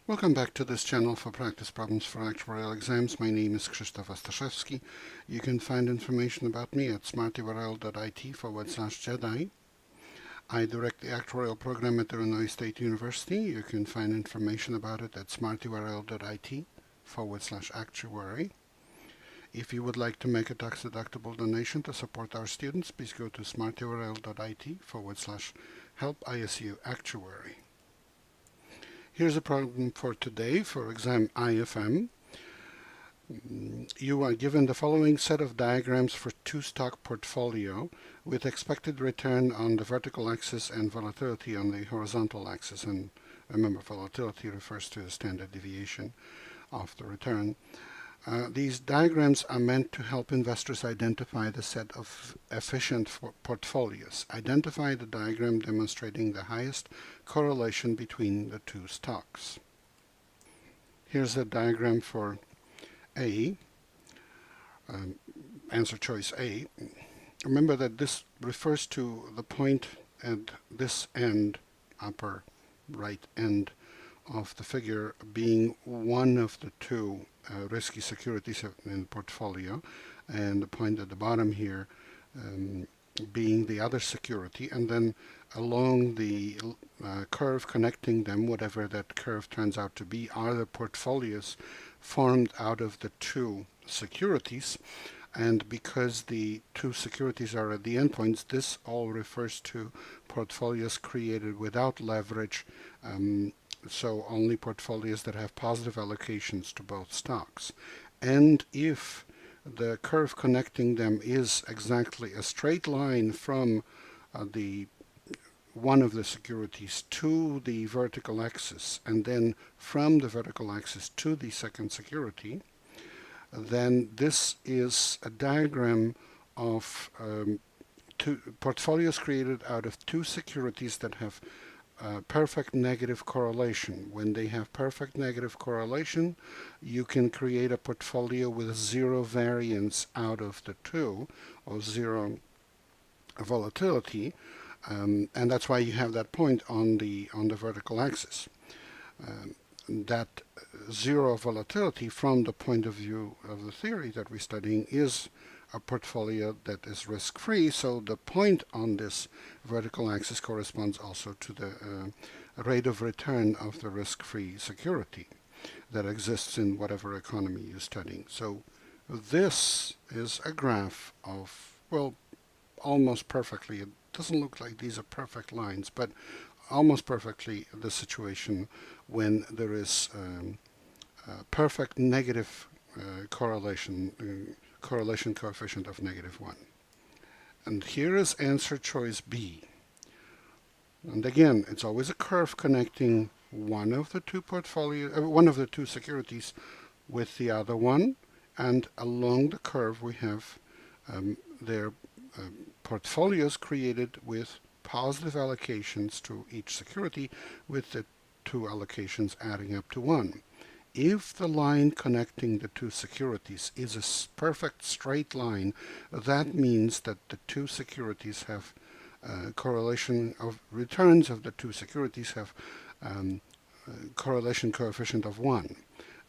Welcome back to this channel for practice problems for actuarial exams. My name is Krzysztof Ostaszewski. You can find information about me at smartyurl.it/Jedi. I direct the actuarial program at Illinois State University. You can find information about it at smartyurl.it/actuary. If you would like to make a tax-deductible donation to support our students, please go to smartyurl.it/help-ISU-actuary. Here's a problem for today for exam IFM. You are given the following set of diagrams for two-stock portfolio with expected return on the vertical axis and volatility on the horizontal axis. And remember, volatility refers to the standard deviation of the return. These diagrams are meant to help investors identify the set of efficient portfolios. Identify the diagram demonstrating the highest correlation between the two stocks. Here's a diagram for A, answer choice A. Remember that this refers to the point at this end, upper right end of the figure, being one of the two risky securities in the portfolio, and the point at the bottom here being the other security, and then along the curve connecting them, whatever that curve turns out to be, are the portfolios formed out of the two securities. And because the two securities are at the endpoints, this all refers to portfolios created without leverage, so only portfolios that have positive allocations to both stocks. And if the curve connecting them is exactly a straight line from the one of the securities to the vertical axis, and then from the vertical axis to the second security, then this is a diagram of two portfolios created out of two securities that have perfect negative correlation. When they have perfect negative correlation, you can create a portfolio with zero variance out of the two, or zero volatility, and that's why you have that point on the vertical axis. That zero volatility, from the point of view of the theory that we're studying, is a portfolio that is risk-free, so the point on this vertical axis corresponds also to the rate of return of the risk-free security that exists in whatever economy you're studying. So this is a graph of, well, almost perfectly, it doesn't look like these are perfect lines, but almost perfectly the situation when there is perfect negative correlation coefficient of -1. And here is answer choice B. And again, it's always a curve connecting one of the two securities with the other one, and along the curve we have their portfolios created with positive allocations to each security, with the two allocations adding up to 1. If the line connecting the two securities is a perfect straight line, that means that the two securities have correlation of returns of the two securities have correlation coefficient of 1.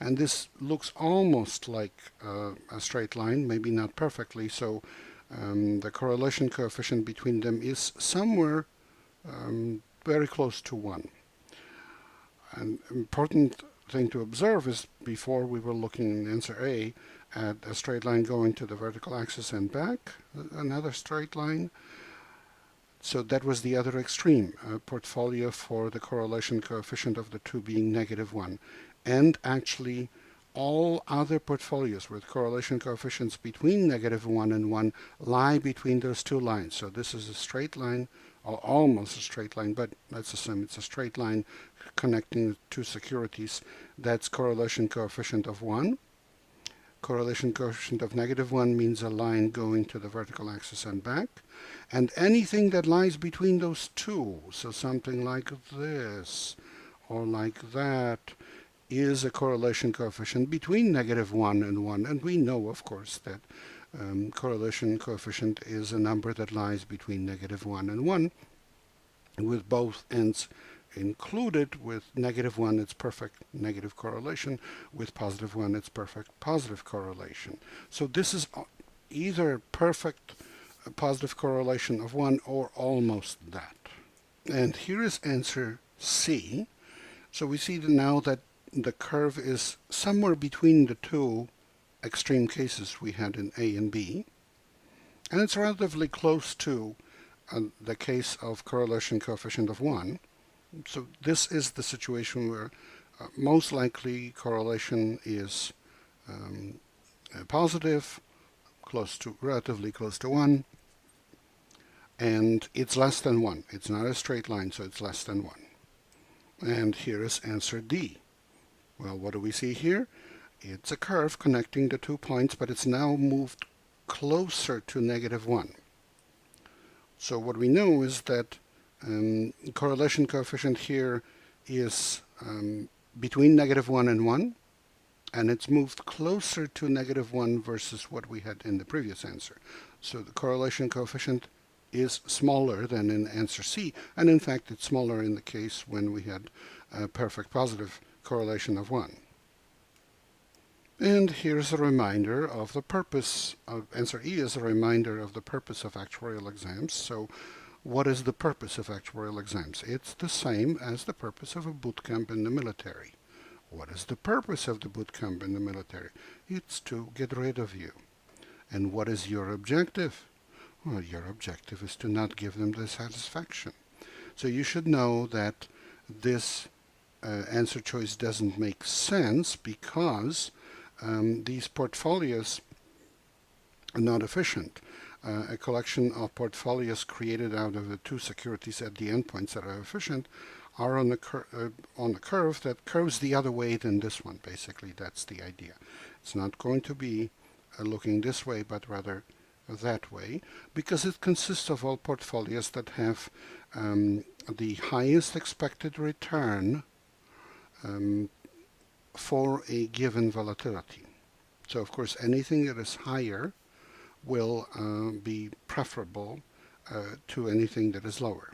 And this looks almost like a straight line, maybe not perfectly, so the correlation coefficient between them is somewhere very close to 1. An important thing to observe is, before we were looking in answer A at a straight line going to the vertical axis and back, another straight line. So that was the other extreme, a portfolio for the correlation coefficient of the two being -1. And actually, all other portfolios with correlation coefficients between -1 and 1 lie between those two lines. So this is a straight line, or almost a straight line, but let's assume it's a straight line connecting two securities. That's correlation coefficient of 1. Correlation coefficient of -1 means a line going to the vertical axis and back. And anything that lies between those two, so something like this or like that, is a correlation coefficient between -1 and 1. And we know, of course, that correlation coefficient is a number that lies between -1 and 1, with both ends included. With -1, it's perfect negative correlation. With +1, it's perfect positive correlation. So this is either perfect positive correlation of 1 or almost that. And here is answer C. So we see now that the curve is somewhere between the two extreme cases we had in A and B, and it's relatively close to the case of correlation coefficient of 1. So this is the situation where most likely correlation is positive, relatively close to 1, and it's less than 1. It's not a straight line, so it's less than 1. And here is answer D. Well, what do we see here? It's a curve connecting the 2 points, but it's now moved closer to -1. So what we know is that correlation coefficient here is between -1 and 1, and it's moved closer to -1 versus what we had in the previous answer. So the correlation coefficient is smaller than in answer C, and in fact it's smaller in the case when we had a perfect positive correlation of 1. And here's a reminder of the purpose of answer E is a reminder of the purpose of actuarial exams. So what is the purpose of actuarial exams? It's the same as the purpose of a boot camp in the military. What is the purpose of the boot camp in the military? It's to get rid of you. And what is your objective? Well, your objective is to not give them the satisfaction. So you should know that this answer choice doesn't make sense because these portfolios are not efficient. A collection of portfolios created out of the two securities at the endpoints that are efficient are on the curve that curves the other way than this one. Basically, that's the idea. It's not going to be looking this way, but rather that way, because it consists of all portfolios that have the highest expected return for a given volatility. So of course anything that is higher will be preferable to anything that is lower.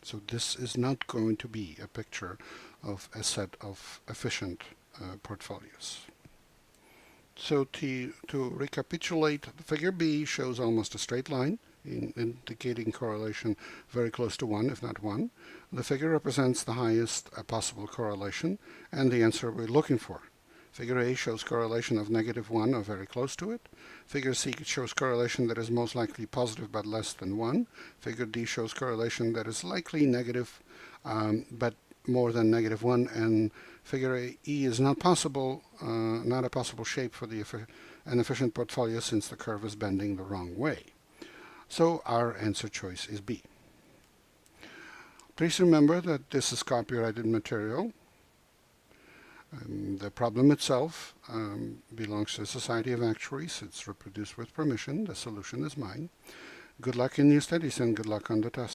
So this is not going to be a picture of a set of efficient portfolios. So to recapitulate, figure B shows almost a straight line, indicating correlation very close to 1, if not 1. The figure represents the highest possible correlation and the answer we're looking for. Figure A shows correlation of -1 or very close to it. Figure C shows correlation that is most likely positive but less than 1. Figure D shows correlation that is likely negative but more than -1. And figure E is not a possible shape for an efficient portfolio since the curve is bending the wrong way. So our answer choice is B. Please remember that this is copyrighted material. The problem itself belongs to the Society of Actuaries. It's reproduced with permission. The solution is mine. Good luck in your studies and good luck on the test.